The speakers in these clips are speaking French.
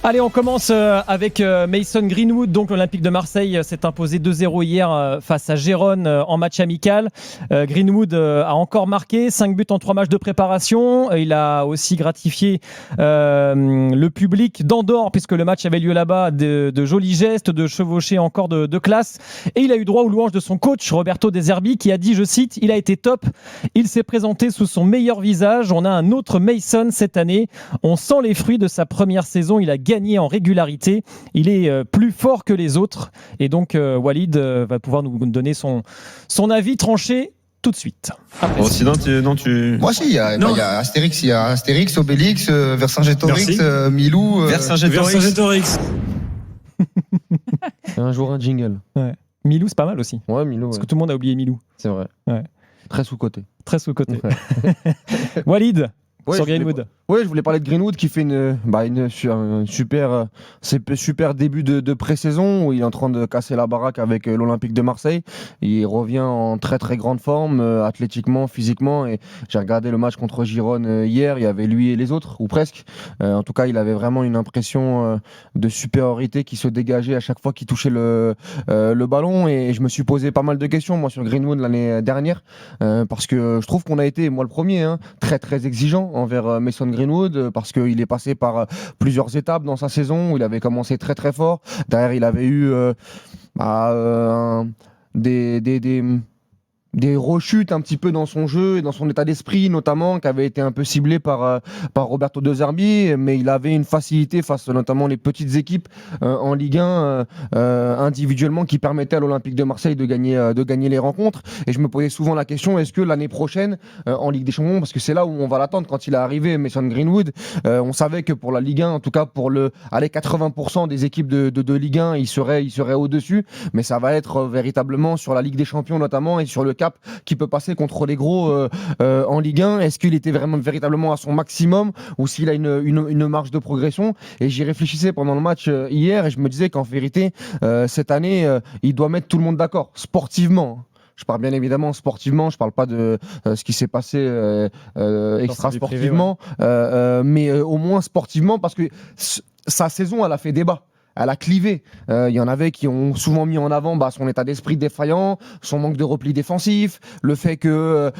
Allez, on commence avec Mason Greenwood. Donc l'Olympique de Marseille s'est imposé 2-0 hier face à Gérone en match amical. Greenwood a encore marqué 5 buts en 3 matchs de préparation. Il a aussi gratifié le public d'Andorre, puisque le match avait lieu là-bas, de jolis gestes, de chevaucher encore de classe. Et il a eu droit aux louanges de son coach Roberto De Zerbi, qui a dit, je cite, « Il a été top, il s'est présenté sous son meilleur visage. On a un autre Mason cette année. On sent les fruits de sa première saison. Il a gagné en régularité. Il est plus fort que les autres. » Et donc, Walid va pouvoir nous donner son avis tranché tout de suite. Bon, sinon, tu... Moi, si, il y a Astérix, Obélix, Vercingétorix, Milou. Vercingétorix. Un jour un jingle. Ouais. Milou, c'est pas mal aussi. Ouais, Milou. Parce que tout le monde a oublié Milou. C'est vrai. Ouais. Très sous-côté. Très sous-côté. Ouais. Walid, sur Greenwood. Oui, je voulais parler de Greenwood qui fait un super début de pré-saison où il est en train de casser la baraque avec l'Olympique de Marseille. Il revient en très très grande forme, athlétiquement, physiquement. Et j'ai regardé le match contre Gérone hier, il y avait lui et les autres, ou presque. En tout cas, il avait vraiment une impression de supériorité qui se dégageait à chaque fois qu'il touchait le ballon. Et je me suis posé pas mal de questions, moi, sur Greenwood l'année dernière, parce que je trouve qu'on a été, moi le premier, très très exigeant envers Mason Greenwood, parce qu'il est passé par plusieurs étapes dans sa saison où il avait commencé très très fort. Derrière, il avait eu des rechutes un petit peu dans son jeu et dans son état d'esprit, notamment, qui avait été un peu ciblé par Roberto De Zerbi, mais il avait une facilité face notamment les petites équipes en Ligue 1 individuellement, qui permettait à l'Olympique de Marseille de gagner les rencontres. Et je me posais souvent la question, est-ce que l'année prochaine en Ligue des Champions, parce que c'est là où on va l'attendre quand il est arrivé, Mason Greenwood, on savait que pour la Ligue 1, en tout cas pour 80% des équipes de Ligue 1, il serait au-dessus, mais ça va être véritablement sur la Ligue des Champions notamment et sur le cap qui peut passer contre les gros en Ligue 1. Est-ce qu'il était véritablement à son maximum ou s'il a une marge de progression? Et j'y réfléchissais pendant le match hier et je me disais qu'en vérité, cette année, il doit mettre tout le monde d'accord, sportivement. Je parle bien évidemment sportivement, je parle pas de ce qui s'est passé extra-sportivement, mais au moins sportivement, parce que sa saison, elle a fait débat. Elle a clivé. Il y en avait qui ont souvent mis en avant son état d'esprit défaillant, son manque de repli défensif, le fait que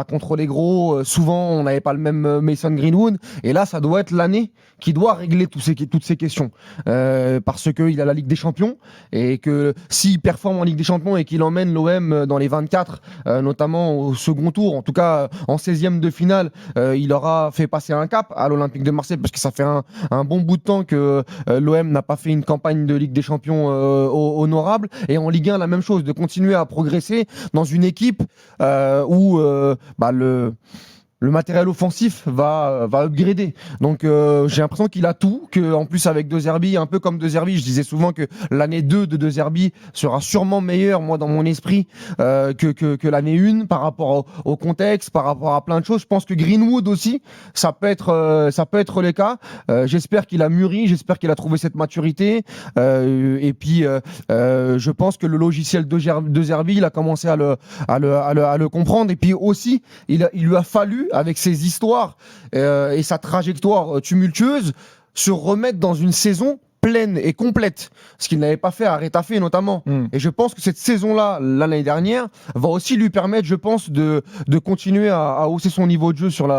contre les gros, souvent on n'avait pas le même Mason Greenwood. Et là, ça doit être l'année qui doit régler toutes ces questions. Parce qu'il a la Ligue des Champions et que s'il performe en Ligue des Champions et qu'il emmène l'OM dans les 24, notamment au second tour, en tout cas en 16e de finale, il aura fait passer un cap à l'Olympique de Marseille, parce que ça fait un bon bout de temps que l'OM n'a pas fait une campagne de Ligue des Champions honorable. Et en Ligue 1, la même chose, de continuer à progresser dans une équipe où le matériel offensif va upgrader. Donc j'ai l'impression qu'il a tout, que en plus avec De Zerbi, un peu comme De Zerbi, je disais souvent que l'année 2 de Zerbi sera sûrement meilleure, moi dans mon esprit, que l'année 1 par rapport au contexte, par rapport à plein de choses. Je pense que Greenwood aussi, ça peut être le cas. J'espère qu'il a mûri, j'espère qu'il a trouvé cette maturité. Et puis je pense que le logiciel de Zerbi, il a commencé à le comprendre. Et puis aussi, il lui a fallu, avec ses histoires et sa trajectoire tumultueuse, se remettre dans une saison pleine et complète, ce qu'il n'avait pas fait à Retafe notamment. Et je pense que cette saison-là, l'année dernière, va aussi lui permettre, je pense, de continuer à hausser son niveau de jeu sur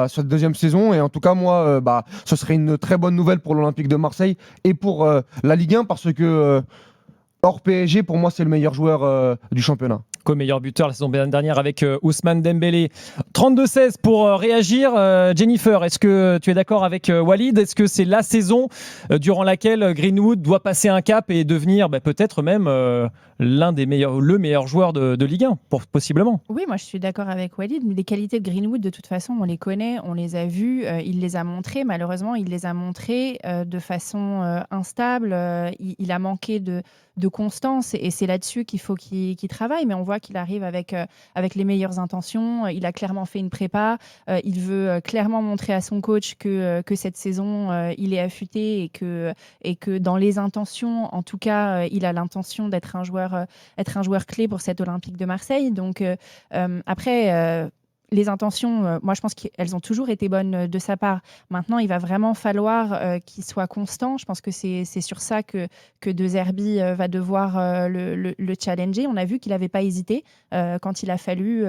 cette deuxième saison. Et en tout cas, moi, ce serait une très bonne nouvelle pour l'Olympique de Marseille et pour la Ligue 1, parce que hors PSG, pour moi, c'est le meilleur joueur du championnat. Co-meilleur buteur la saison dernière avec Ousmane Dembélé. 32-16 pour réagir. Jennifer, est-ce que tu es d'accord avec Walid? Est-ce que c'est la saison durant laquelle Greenwood doit passer un cap et devenir peut-être même le meilleur joueur de Ligue 1, possiblement? Oui, moi je suis d'accord avec Walid. Les qualités de Greenwood, de toute façon, on les connaît, on les a vues, il les a montrées. Malheureusement, il les a montrées de façon instable. Il a manqué de constance et c'est là-dessus qu'il faut qu'il travaille. Mais on voit qu'il arrive avec les meilleures intentions. Il a clairement fait une prépa. Il veut clairement montrer à son coach que cette saison, il est affûté et que dans les intentions, en tout cas, il a l'intention d'être un joueur clé pour cet Olympique de Marseille. Donc après, les intentions, moi je pense qu'elles ont toujours été bonnes de sa part. Maintenant, il va vraiment falloir qu'il soit constant. Je pense que c'est sur ça que De Zerbi va devoir le challenger. On a vu qu'il n'avait pas hésité quand il a fallu,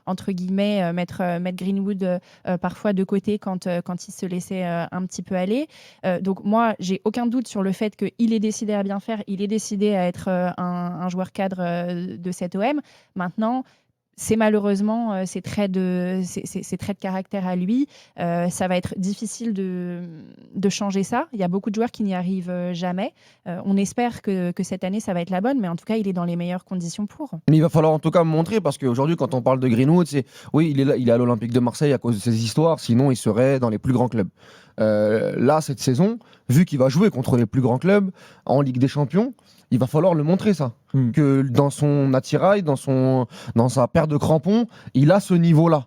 entre guillemets, mettre Greenwood parfois de côté quand il se laissait un petit peu aller. Donc moi, j'ai aucun doute sur le fait qu'il est décidé à bien faire, il est décidé à être un joueur cadre de cette OM. Maintenant, c'est malheureusement ses traits de caractère à lui. Ça va être difficile de changer ça. Il y a beaucoup de joueurs qui n'y arrivent jamais. On espère que cette année, ça va être la bonne, mais en tout cas, il est dans les meilleures conditions pour. Mais il va falloir en tout cas me montrer, parce qu'aujourd'hui, quand on parle de Greenwood, il est à l'Olympique de Marseille à cause de ses histoires, sinon il serait dans les plus grands clubs. Là, cette saison, vu qu'il va jouer contre les plus grands clubs en Ligue des Champions, il va falloir le montrer ça. Que dans son attirail, dans sa paire de crampons, il a ce niveau-là.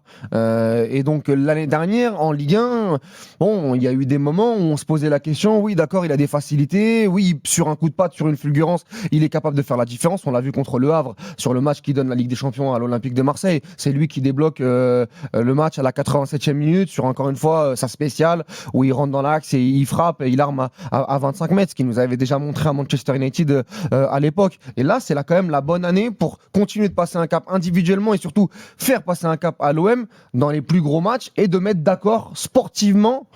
Et donc l'année dernière, en Ligue 1, bon, il y a eu des moments où on se posait la question, oui d'accord, il a des facilités, oui, sur un coup de patte, sur une fulgurance, il est capable de faire la différence. On l'a vu contre Le Havre, sur le match qui donne la Ligue des Champions à l'Olympique de Marseille. C'est lui qui débloque le match à la 87e minute, sur encore une fois sa spéciale, où il rentre dans l'axe et il frappe et il arme à 25 mètres, ce qu'il nous avait déjà montré à Manchester United à l'époque. Et là, c'est quand même la bonne année pour continuer de passer un cap individuellement et surtout faire passer un cap à l'OM dans les plus gros matchs et de mettre d'accord sportivement.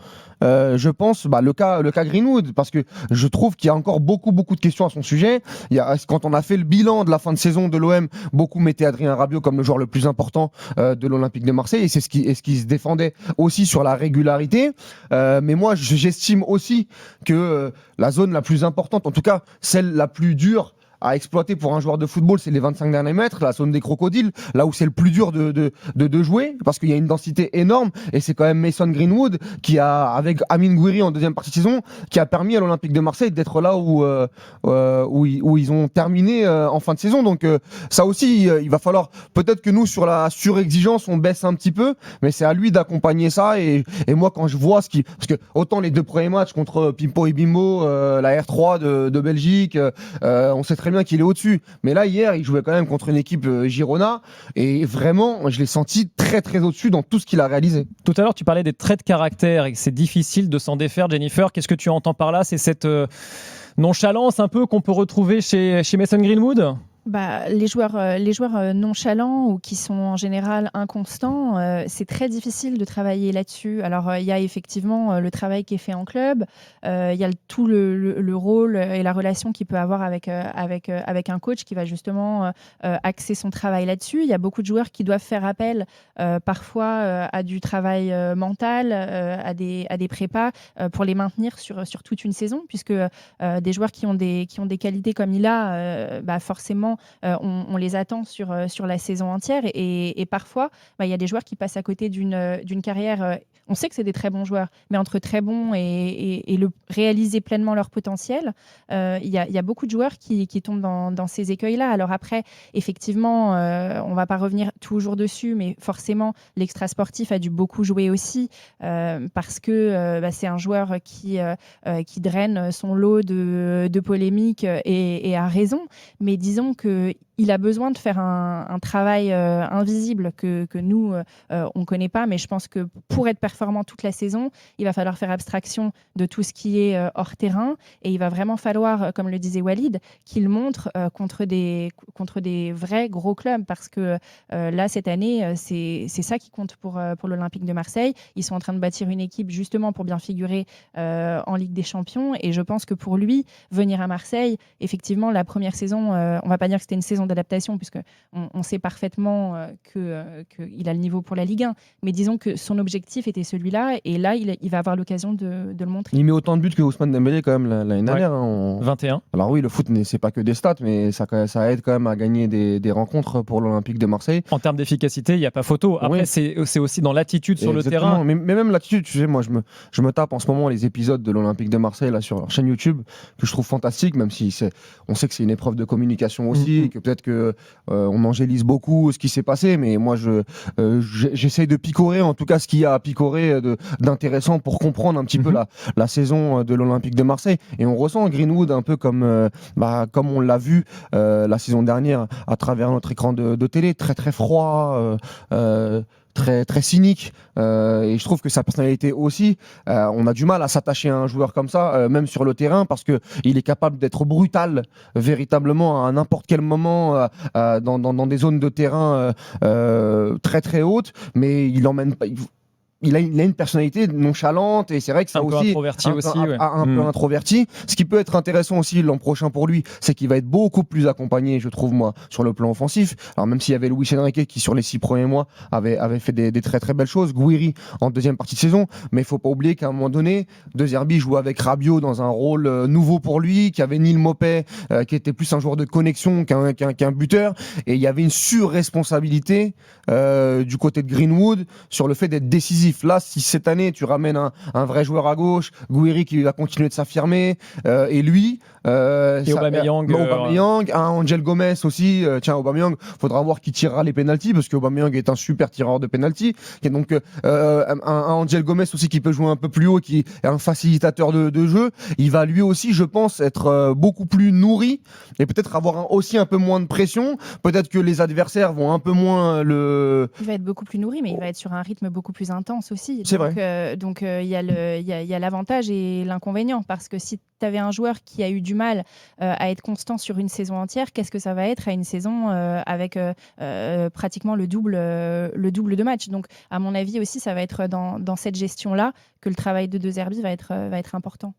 Je pense le cas Greenwood, parce que je trouve qu'il y a encore beaucoup de questions à son sujet. Quand on a fait le bilan de la fin de saison de l'OM, beaucoup mettaient Adrien Rabiot comme le joueur le plus important de l'Olympique de Marseille, et c'est ce qui se défendait aussi sur la régularité. Mais moi, j'estime aussi que la zone la plus importante, en tout cas celle la plus dure à exploiter pour un joueur de football, c'est les 25 derniers mètres, la zone des crocodiles, là où c'est le plus dur de jouer, parce qu'il y a une densité énorme, et c'est quand même Mason Greenwood qui a, avec Amine Gouiri en deuxième partie de saison, qui a permis à l'Olympique de Marseille d'être là où ils ont terminé en fin de saison. Donc ça aussi, il va falloir, peut-être que nous, sur la surexigence, on baisse un petit peu, mais c'est à lui d'accompagner ça, et moi, quand je vois parce que autant les deux premiers matchs contre Pimpo et Bimbo, la R3 de Belgique, on sait très bien qu'il est au-dessus, mais là hier il jouait quand même contre une équipe Girona, et vraiment je l'ai senti très au-dessus dans tout ce qu'il a réalisé. Tout à l'heure tu parlais des traits de caractère et que c'est difficile de s'en défaire. Jennifer, qu'est-ce que tu entends par là? C'est cette nonchalance un peu qu'on peut retrouver chez Mason Greenwood? Les joueurs nonchalants ou qui sont en général inconstants, c'est très difficile de travailler là-dessus. Alors, il y a effectivement le travail qui est fait en club, il y a tout le rôle et la relation qu'il peut avoir avec un coach qui va justement axer son travail là-dessus. Il y a beaucoup de joueurs qui doivent faire appel parfois à du travail mental, à des prépas pour les maintenir sur toute une saison, puisque des joueurs qui ont des qualités comme il a, forcément, on les attend sur la saison entière, et parfois il y a des joueurs qui passent à côté d'une carrière. On sait que c'est des très bons joueurs, mais entre très bons et réaliser pleinement leur potentiel, il y a beaucoup de joueurs qui tombent dans ces écueils-là. Alors après, effectivement, on ne va pas revenir toujours dessus, mais forcément, l'extra-sportif a dû beaucoup jouer aussi, parce que c'est un joueur qui draine son lot de polémiques, et a raison. Mais disons qu'il a besoin de faire un travail invisible que nous, on ne connaît pas, mais je pense que pour être performant toute la saison, il va falloir faire abstraction de tout ce qui est hors terrain, et il va vraiment falloir, comme le disait Walid, qu'il montre contre des vrais gros clubs, parce que là, cette année, c'est ça qui compte pour l'Olympique de Marseille. Ils sont en train de bâtir une équipe justement pour bien figurer en Ligue des Champions, et je pense que pour lui, venir à Marseille, effectivement, la première saison, on ne va pas dire que c'était une saison d'adaptation, puisque on sait parfaitement qu'il a le niveau pour la Ligue 1, mais disons que son objectif était celui-là, et là, il va avoir l'occasion de le montrer. Il met autant de buts que Ousmane Dembélé quand même l'année dernière. 21. Alors oui, le foot, c'est pas que des stats, mais ça aide quand même à gagner des rencontres pour l'Olympique de Marseille. En termes d'efficacité, il n'y a pas photo. Après, c'est aussi dans l'attitude sur le terrain. Mais même l'attitude, tu sais, moi je me tape en ce moment les épisodes de l'Olympique de Marseille là, sur leur chaîne YouTube, que je trouve fantastique, même si on sait que c'est une épreuve de communication aussi, et que peut-être peut-être que on angélise beaucoup ce qui s'est passé, mais moi j'essaye de picorer en tout cas ce qu'il y a à picorer d'intéressant pour comprendre un petit peu la saison de l'Olympique de Marseille. Et on ressent Greenwood un peu comme on l'a vu la saison dernière à travers notre écran de télé, très très froid, très très cynique, et je trouve que sa personnalité aussi, on a du mal à s'attacher à un joueur comme ça, même sur le terrain, parce que il est capable d'être brutal véritablement à n'importe quel moment dans des zones de terrain très très hautes, mais il emmène pas. Il a une personnalité nonchalante, et c'est vrai que ça un peu aussi introverti aussi, ouais. un peu introverti. Ce qui peut être intéressant aussi l'an prochain pour lui, c'est qu'il va être beaucoup plus accompagné, je trouve moi, sur le plan offensif. Alors même s'il y avait Luis Enrique qui sur les 6 premiers mois avait fait des très très belles choses, Gouiri en deuxième partie de saison, mais il faut pas oublier qu'à un moment donné, De Zerbi jouait avec Rabiot dans un rôle nouveau pour lui, qui avait Neil Maupay qui était plus un joueur de connexion qu'un buteur, et il y avait une surresponsabilité du côté de Greenwood sur le fait d'être décisif. Là, si cette année tu ramènes un vrai joueur à gauche, Gouiri qui va continuer de s'affirmer, et lui, et Aubameyang, un Angel Gomez aussi. Tiens, Aubameyang, faudra voir qui tirera les pénaltys, parce que Aubameyang est un super tireur de pénalty. Et donc un Angel Gomez aussi qui peut jouer un peu plus haut, qui est un facilitateur de jeu. Il va lui aussi, je pense, être beaucoup plus nourri, et peut-être avoir aussi un peu moins de pression. Peut-être que les adversaires vont un peu moins le. Il va être beaucoup plus nourri, mais il va être sur un rythme beaucoup plus intense aussi. C'est donc, vrai. Donc il y a l'avantage et l'inconvénient, parce que si tu avais un joueur qui a eu du mal à être constant sur une saison entière, qu'est-ce que ça va être à une saison avec pratiquement le double de matchs. Donc à mon avis aussi, ça va être dans cette gestion-là que le travail de De Zerbi va être important.